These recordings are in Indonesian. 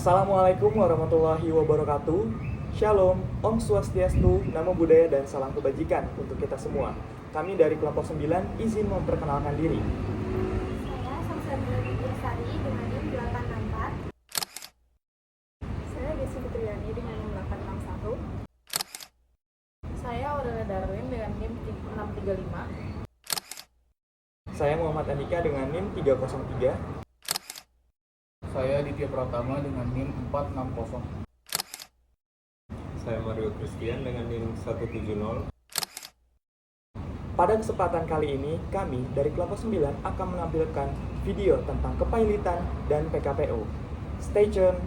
Assalamualaikum warahmatullahi wabarakatuh. Shalom, Om Swastiastu, Namo Buddhaya dan salam kebajikan untuk kita semua. Kami dari kelompok 9 izin memperkenalkan diri. Saya Samsabila Widyasari dengan NIM 864. Saya Desi Fitriani dengan NIM 861. Saya Aurelia Darwin dengan NIM 635. Saya Muhammad Andika dengan NIM 303. Saya Ditya Pratama dengan NIM 460. Saya Mario Christian dengan NIM 170. Pada kesempatan kali ini, kami dari kelompok 9 akan menampilkan video tentang kepailitan dan PKPU. Stay tune!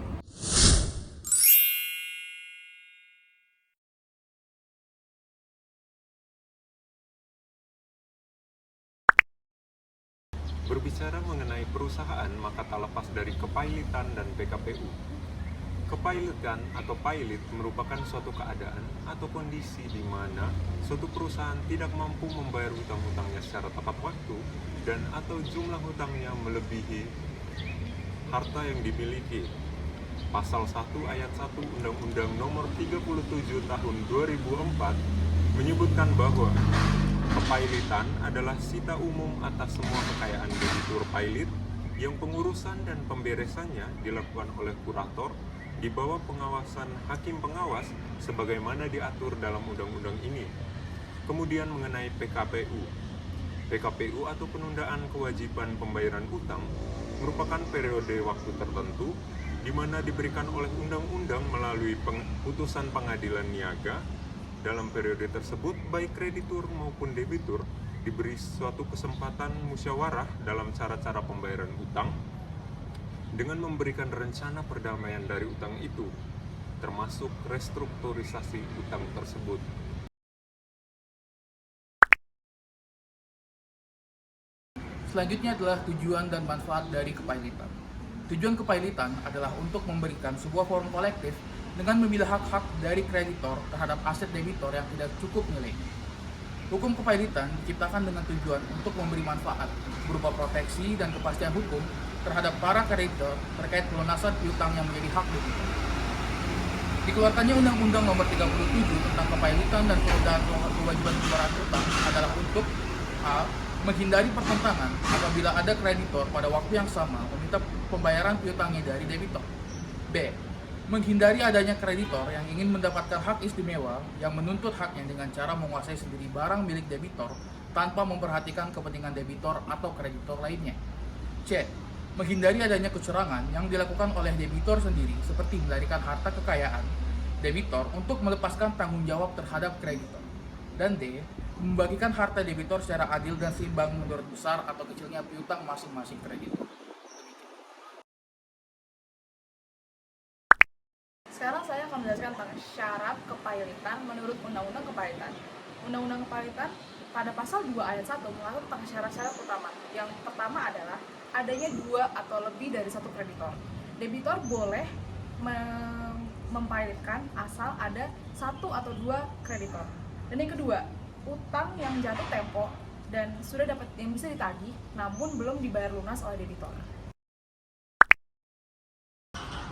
Berbicara mengenai perusahaan, maka tak lepas dari kepailitan dan PKPU. Kepailitan atau pailit merupakan suatu keadaan atau kondisi di mana suatu perusahaan tidak mampu membayar hutang-hutangnya secara tepat waktu dan atau jumlah hutangnya melebihi harta yang dimiliki. Pasal 1 ayat 1 Undang-Undang Nomor 37 Tahun 2004 menyebutkan bahwa kepailitan adalah sita umum atas semua kekayaan debitur pailit yang pengurusan dan pemberesannya dilakukan oleh kurator di bawah pengawasan hakim pengawas sebagaimana diatur dalam undang-undang ini. Kemudian mengenai PKPU. PKPU atau penundaan kewajiban pembayaran utang merupakan periode waktu tertentu di mana diberikan oleh undang-undang melalui putusan pengadilan niaga. Dalam periode tersebut, baik kreditur maupun debitur diberi suatu kesempatan musyawarah dalam cara-cara pembayaran utang dengan memberikan rencana perdamaian dari utang itu, termasuk restrukturisasi utang tersebut. Selanjutnya adalah tujuan dan manfaat dari kepailitan. Tujuan kepailitan adalah untuk memberikan sebuah forum kolektif dengan memilih hak-hak dari kreditor terhadap aset debitor yang tidak cukup nilai. Hukum kepailitan diciptakan dengan tujuan untuk memberi manfaat berupa proteksi dan kepastian hukum terhadap para kreditor terkait pelunasan piutang yang menjadi hak debitor. Dikeluarkannya Undang-Undang Nomor 37 tentang kepailitan dan penundaan kewajiban pembayaran utang adalah untuk A. Menghindari pertentangan apabila ada kreditor pada waktu yang sama meminta pembayaran piutangnya dari debitor. B. Menghindari adanya kreditor yang ingin mendapatkan hak istimewa yang menuntut haknya dengan cara menguasai sendiri barang milik debitor tanpa memperhatikan kepentingan debitor atau kreditor lainnya. C. Menghindari adanya kecurangan yang dilakukan oleh debitor sendiri seperti melarikan harta kekayaan debitor untuk melepaskan tanggung jawab terhadap kreditor. Dan D. Membagikan harta debitor secara adil dan seimbang menurut besar atau kecilnya piutang masing-masing kreditor. Sekarang saya akan menjelaskan tentang syarat kepailitan menurut Undang-Undang Kepailitan. Undang-Undang Kepailitan pada pasal 2 ayat 1 mengatur tentang syarat-syarat utama. Yang pertama adalah adanya 2 atau lebih dari satu kreditor. Debitor boleh mempailitkan asal ada 1 atau 2 kreditor. Dan yang kedua, utang yang jatuh tempo dan sudah dapat yang bisa ditagih namun belum dibayar lunas oleh debitor.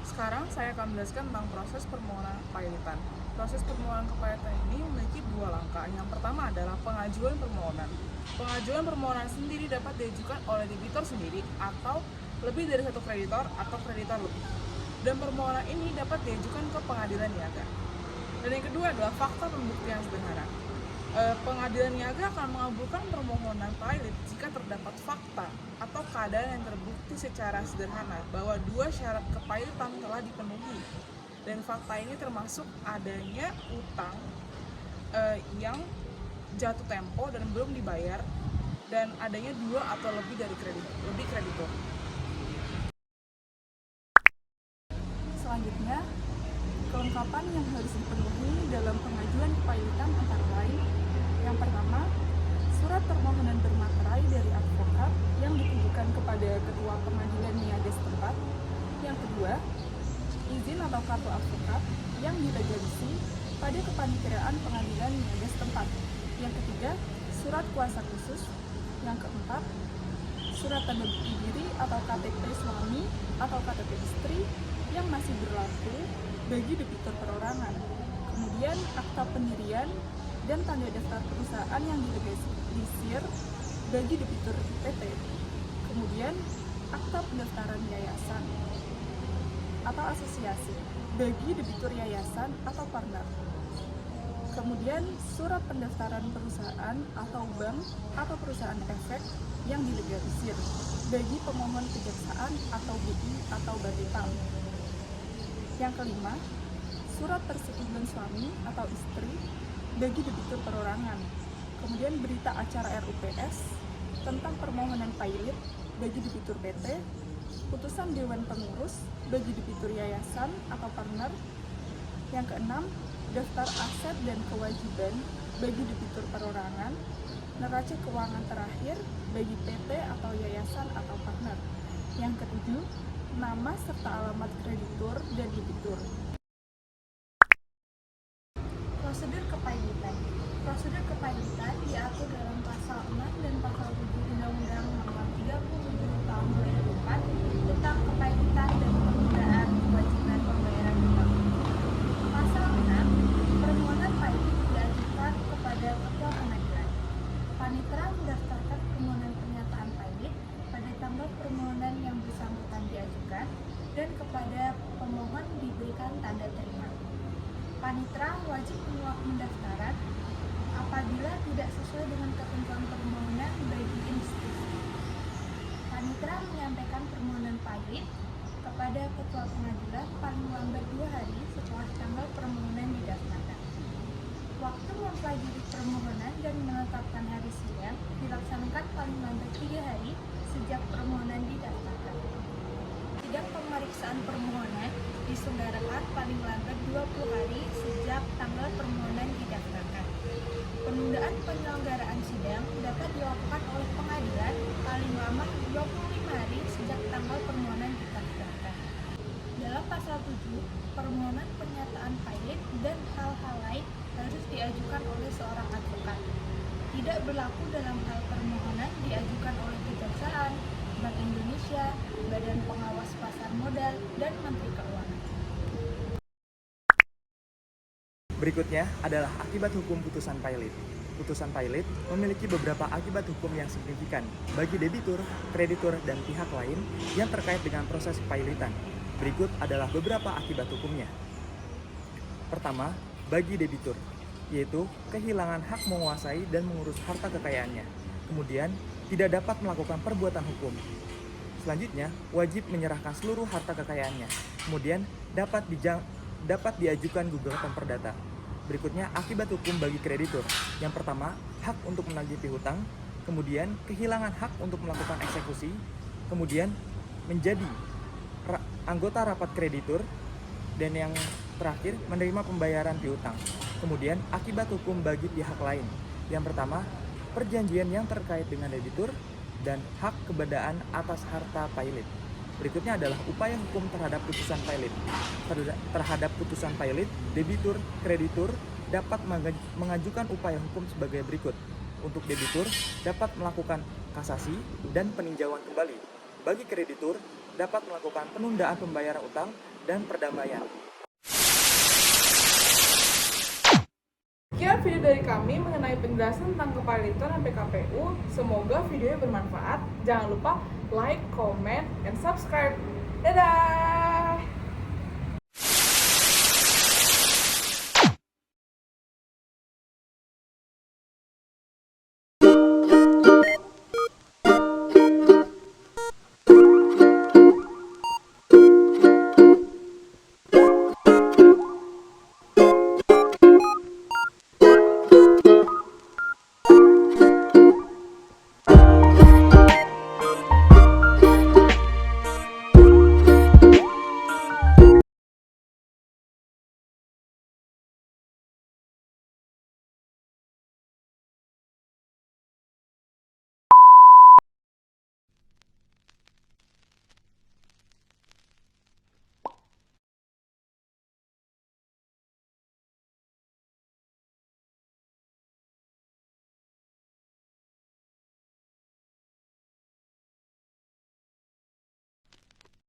Sekarang saya akan menjelaskan tentang proses permohonan kepailitan. Proses permohonan kepailitan ini memiliki 2 langkah. Yang pertama adalah pengajuan permohonan. Pengajuan permohonan sendiri dapat diajukan oleh debitor sendiri atau lebih dari satu kreditor atau kreditor lebih. Dan permohonan ini dapat diajukan ke pengadilan niaga. Dan yang kedua adalah fakta pembuktian sederhana. Pengadilan niaga akan mengabulkan permohonan pailit jika terdapat fakta atau keadaan yang terbukti secara sederhana bahwa 2 syarat kepailitan telah dipenuhi. Dan fakta ini termasuk adanya utang yang jatuh tempo dan belum dibayar dan adanya 2 atau lebih dari kreditor. Selanjutnya, kelengkapan yang harus dipenuhi dalam pengajuan kepailitan antara lain: yang pertama, surat permohonan bermaterai dari advokat yang ditujukan kepada ketua pengadilan niaga setempat. Yang kedua, izin atau kartu advokat yang dilegalisasi pada kepanitiaan pengadilan niaga setempat. Yang ketiga, surat kuasa khusus. Yang keempat, surat tanda bukti diri atau KTP suami atau KTP istri. yang masih berlaku bagi debitur perorangan. Kemudian akta pendirian dan tanda daftar perusahaan yang dilegalisir bagi debitur PT. Kemudian akta pendaftaran yayasan atau asosiasi bagi debitur yayasan atau partner. Kemudian surat pendaftaran perusahaan atau bank atau perusahaan efek yang dilegalisir bagi pemohon kejaksaan atau BI atau Bapeten. Yang kelima, surat persetujuan suami atau istri bagi debitur perorangan. Kemudian berita acara RUPS tentang permohonan pilot bagi debitur PT, putusan Dewan Pengurus bagi debitur yayasan atau partner. Yang keenam, daftar aset dan kewajiban bagi debitur perorangan, neraca keuangan terakhir bagi PT atau yayasan atau partner. Yang ketujuh, nama serta alamat kreditur dan debitur. Prosedur kepailitan. Prosedur kepailitan diatur dalam pasal 6 dan pasal 7 Undang-Undang Nomor 37 Tahun 2004 tentang kepailitan dan penundaan kewajiban pembayaran hutang. Pasal 6, permohonan pailit diajukan kepada Ketua Pengadilan. Panitera mendaftarkan permohonan pernyataan pailit pada tanggal permohonan yang bersangkutan diajukan dan kepada pemohon diberikan tanda terima. Panitera wajib menolak pendaftaran apabila tidak sesuai dengan ketentuan permohonan bagi institusi. Panitera menyampaikan permohonan pailit kepada Ketua Pengadilan paling lambat 2 hari setelah tanggal permohonan didaftarkan. Waktu mempelajari permohonan dan menetapkan hari sidang dilaksanakan paling lambat 3 hari sejak permohonan didaftarkan. Sidang pemeriksaan permohonan diselenggarakan paling lambat 20 hari sejak tanggal permohonan didaftarkan. Penundaan penyelenggaraan sidang dapat dilakukan oleh pengadilan paling lama 25 hari sejak tanggal permohonan didaftarkan. Dalam pasal 7, permohonan pernyataan pailit dan hal-hal lain harus diajukan oleh seorang advokat. Tidak berlaku dalam hal permohonan diajukan oleh Kejaksaan, Bank Indonesia, Badan Pengawas Pasar Modal, dan Menteri Keuangan. Berikutnya adalah akibat hukum putusan pailit. Putusan pailit memiliki beberapa akibat hukum yang signifikan bagi debitur, kreditur, dan pihak lain yang terkait dengan proses pailitan. Berikut adalah beberapa akibat hukumnya. Pertama, bagi debitur, yaitu kehilangan hak menguasai dan mengurus harta kekayaannya. Kemudian, tidak dapat melakukan perbuatan hukum. Selanjutnya, wajib menyerahkan seluruh harta kekayaannya. Kemudian, dapat diajukan gugatan perdata. Berikutnya, akibat hukum bagi kreditur. Yang pertama, hak untuk menagih piutang. Kemudian, kehilangan hak untuk melakukan eksekusi. Kemudian, menjadi anggota rapat kreditur. Dan yang terakhir, menerima pembayaran piutang. Kemudian, akibat hukum bagi pihak lain. Yang pertama, perjanjian yang terkait dengan debitur dan hak kebedaan atas harta pailit. Berikutnya adalah upaya hukum terhadap putusan pailit. Terhadap putusan pailit, debitur, kreditur dapat mengajukan upaya hukum sebagai berikut. Untuk debitur, dapat melakukan kasasi dan peninjauan kembali. Bagi kreditur, dapat melakukan penundaan pembayaran utang dan perdamaian. Sekian video dari kami mengenai penjelasan tentang kepailitan dan PKPU. Semoga videonya bermanfaat. Jangan lupa like, comment, and subscribe. Dadah!